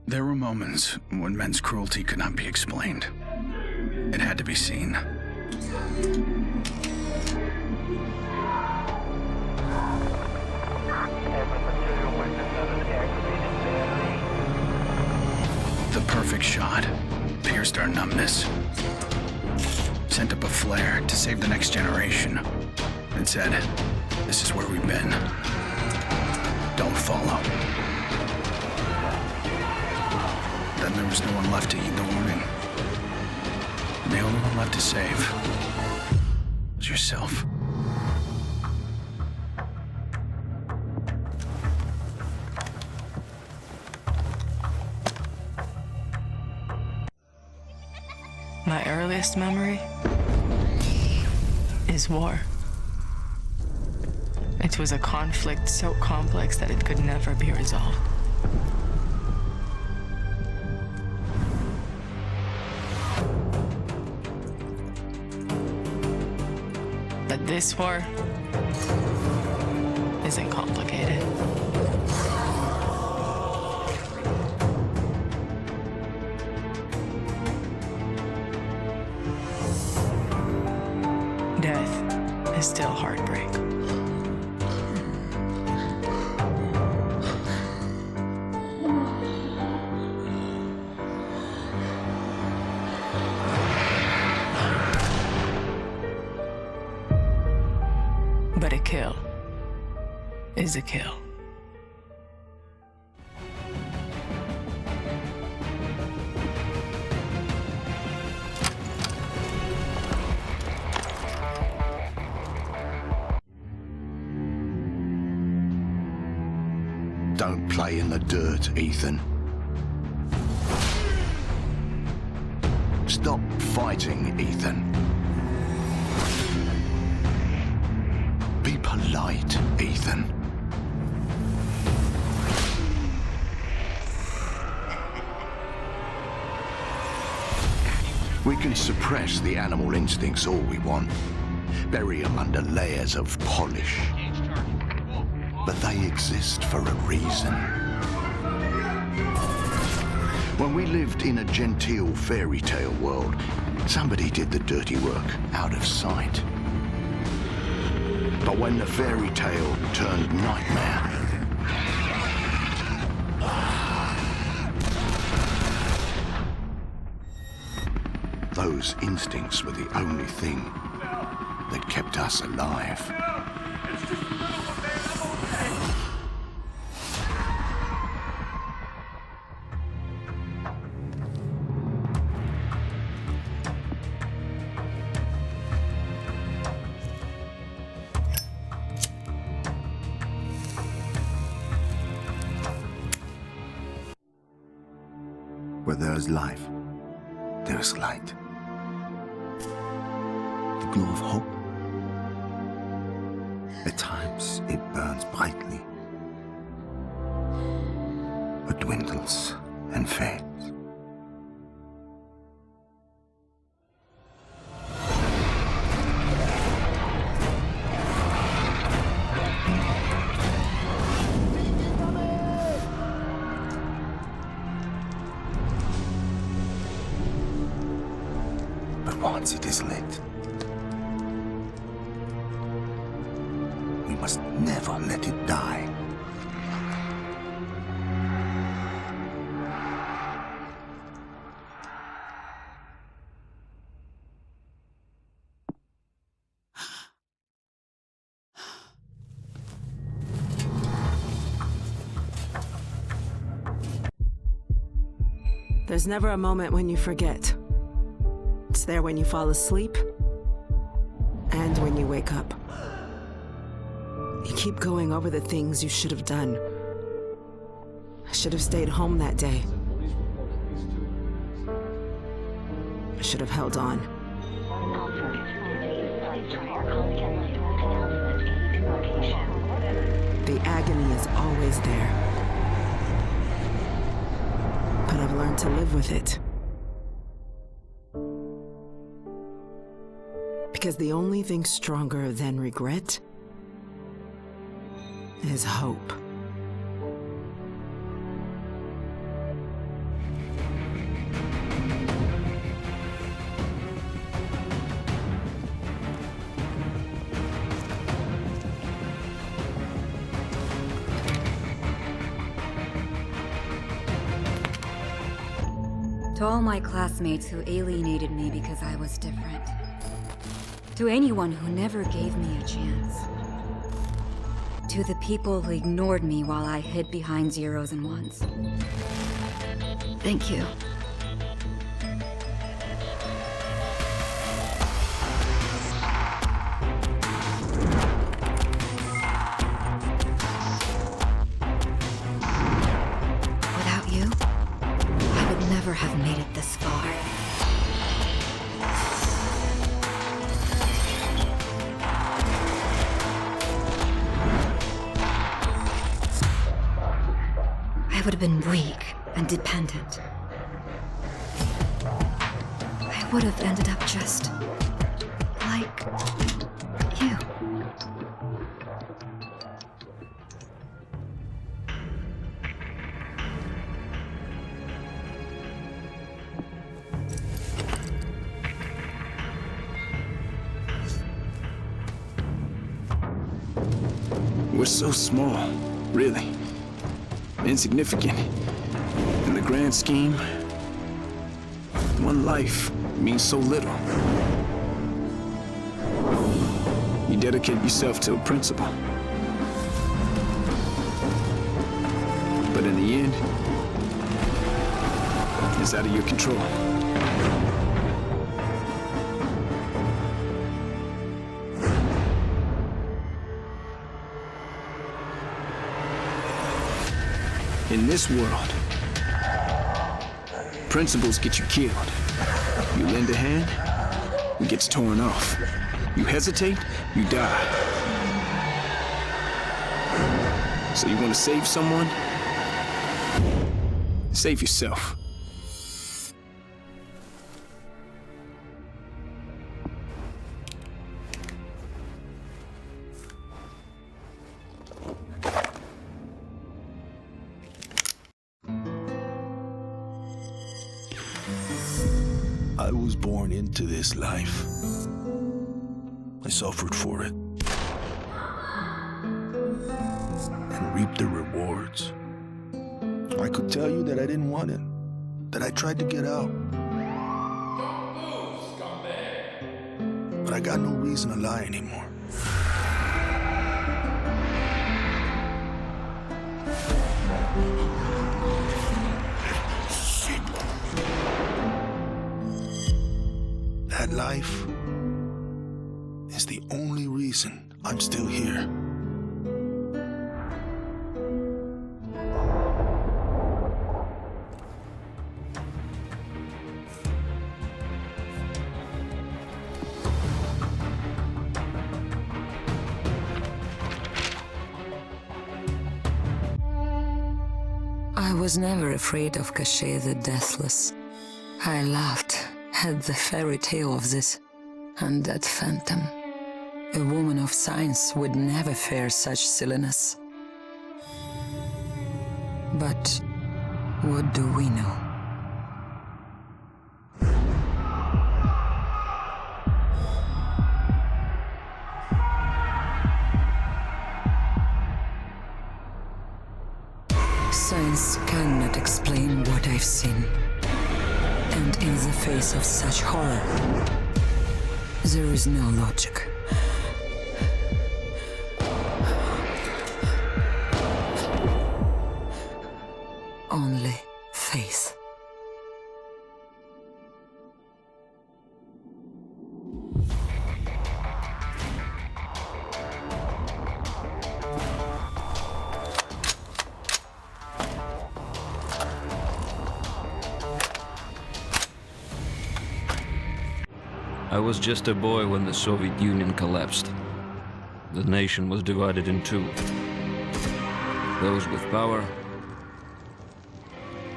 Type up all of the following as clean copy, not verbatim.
There were moments when men's cruelty could not be explained. It had to be seen. The perfect shot pierced our numbness, sent up a flare to save the next generation. It said, "This is where we've been. Don't follow." Then there was no one left to heed the warning. The only one left to save was yourself. My earliest memory is war. It was a conflict so complex that it could never be resolved. But this war isn't complicated. Death is still heartbreak. But a kill is a kill. Don't play in the dirt, Ethan. Stop fighting, Ethan. Be polite, Ethan. We can suppress the animal instincts all we want, bury them under layers of polish. But they exist for a reason. When we lived in a genteel fairy tale world, somebody did the dirty work out of sight. But when the fairy tale turned nightmare, those instincts were the only thing that kept us alive. Where there is life, there is light. The glow of hope. At times, it burns brightly, but dwindles and fades. Once it is lit, we must never let it die. There's never a moment when you forget. It's there when you fall asleep, and end when you wake up. You keep going over the things you should have done. I should have stayed home that day. I should have held on. The agony is always there. But I've learned to live with it. Because the only thing stronger than regret is hope. To all my classmates who alienated me because I was different. To anyone who never gave me a chance. To the people who ignored me while I hid behind zeros and ones. Thank you. Without you, I would never have made it this far. I would have been weak and dependent. I would have ended up just like you. We're so small, really. Insignificant. In the grand scheme, one life means so little. You dedicate yourself to a principle. But in the end, it's out of your control. In this world, principles get you killed. You lend a hand, it gets torn off. You hesitate, you die. So you want to save someone? Save yourself. I was born into this life. I suffered for it. And reaped the rewards. I could tell you that I didn't want it. That I tried to get out. But I got no reason to lie anymore. That life is the only reason I'm still here. I was never afraid of Cachet the Deathless. I laughed at the fairy tale of this undead phantom. A woman of science would never fear such silliness. But what do we know? Science cannot explain what I've seen. And in the face of such horror, there is no logic. Only faith. I was just a boy when the Soviet Union collapsed. The nation was divided in two. Those with power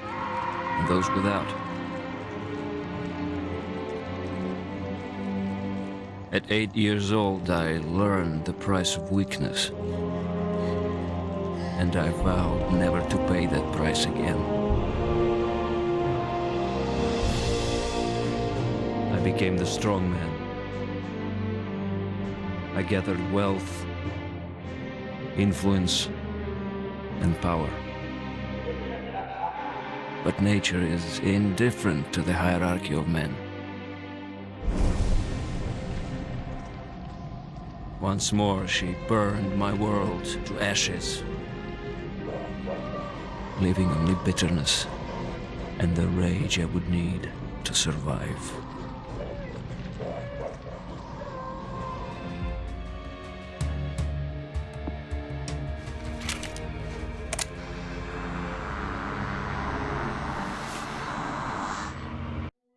and those without. At 8 years old, I learned the price of weakness. And I vowed never to pay that price again. I became the strong man. I gathered wealth, influence, and power. But nature is indifferent to the hierarchy of men. Once more, she burned my world to ashes, leaving only bitterness and the rage I would need to survive.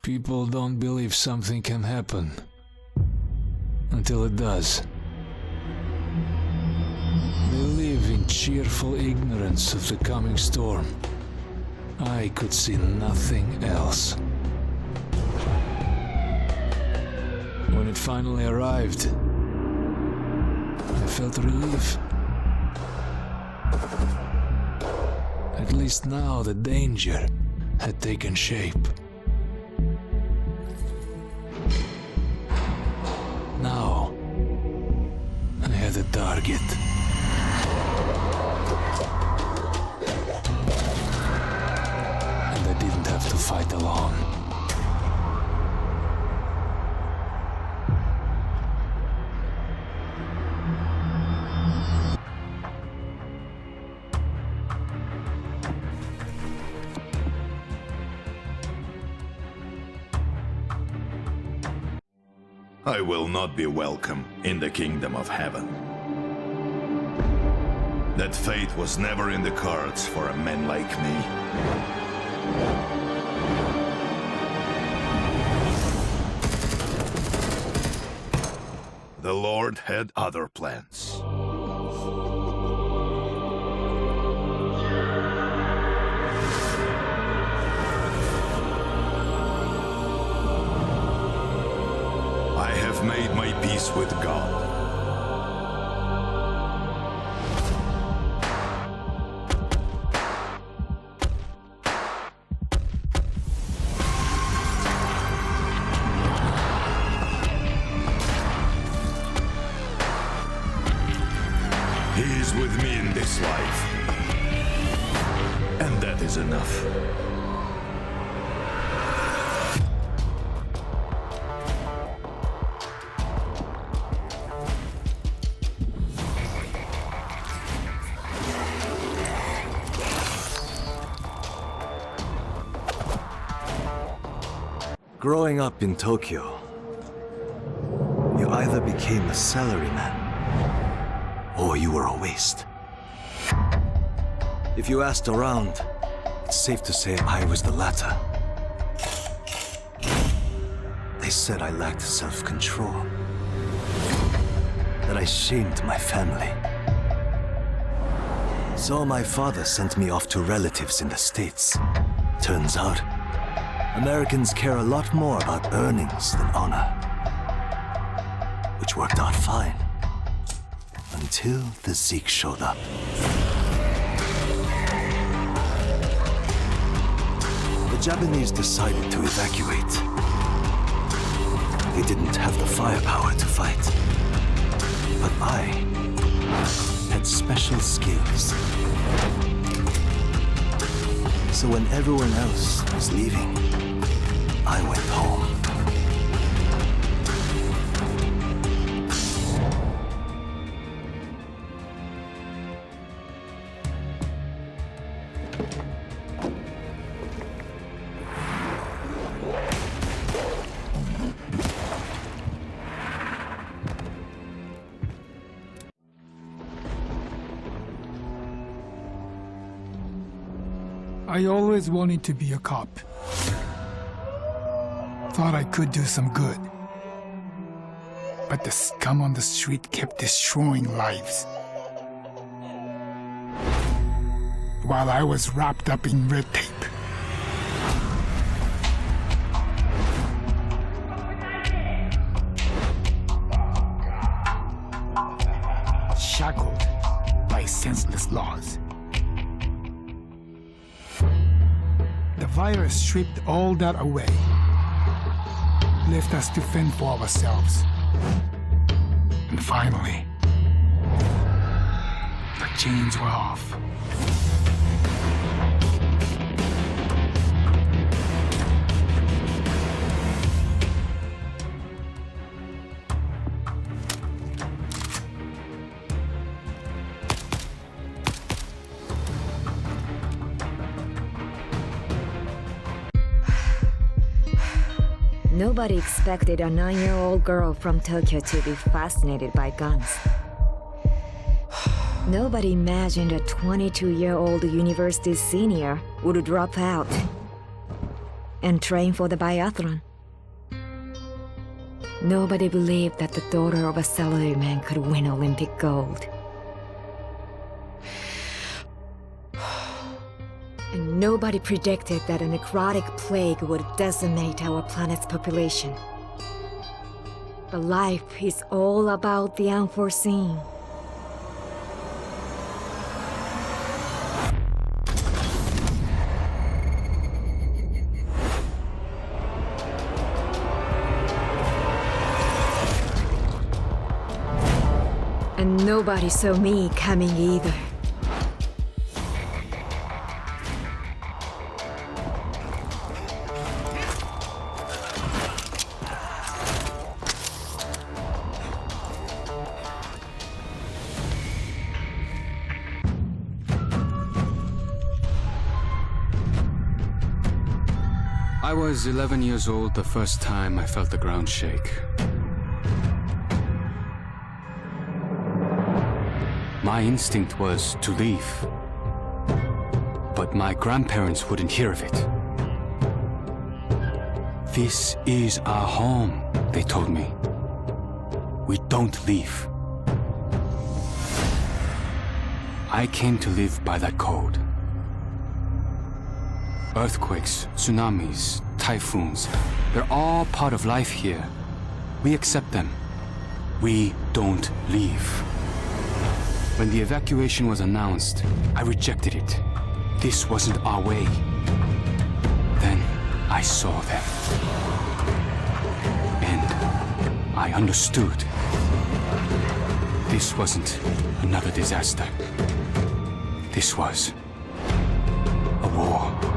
People don't believe something can happen until it does. They live in cheerful ignorance of the coming storm. I could see nothing else. When it finally arrived, I felt relief. At least now the danger had taken shape. Now, I had a target. And I didn't have to fight alone. I will not be welcome in the kingdom of heaven. That fate was never in the cards for a man like me. The Lord had other plans. I have made my peace with God. He is with me in this life. And that is enough. Growing up in Tokyo, you either became a salaryman or you were a waste. If you asked around, it's safe to say I was the latter. They said I lacked self-control, that I shamed my family. So my father sent me off to relatives in the States. Turns out, Americans care a lot more about earnings than honor. Which worked out fine. Until the Zeke showed up. The Japanese decided to evacuate. They didn't have the firepower to fight. But I had special skills. So when everyone else was leaving, I went home. I always wanted to be a cop. Thought I could do some good. But the scum on the street kept destroying lives. While I was wrapped up in red tape. Shackled by senseless laws. The virus stripped all that away, left us to fend for ourselves. And finally, the chains were off. Nobody expected a 9-year-old girl from Tokyo to be fascinated by guns. Nobody imagined a 22-year-old university senior would drop out and train for the biathlon. Nobody believed that the daughter of a salaryman could win Olympic gold. And nobody predicted that a necrotic plague would decimate our planet's population. But life is all about the unforeseen. And nobody saw me coming either. I was 11 years old the first time I felt the ground shake. My instinct was to leave, but my grandparents wouldn't hear of it. This is our home, they told me. We don't leave. I came to live by that code. Earthquakes, tsunamis, typhoons, they're all part of life here. We accept them. We don't leave. When the evacuation was announced, I rejected it. This wasn't our way. Then I saw them. And I understood. This wasn't another disaster. This was a war.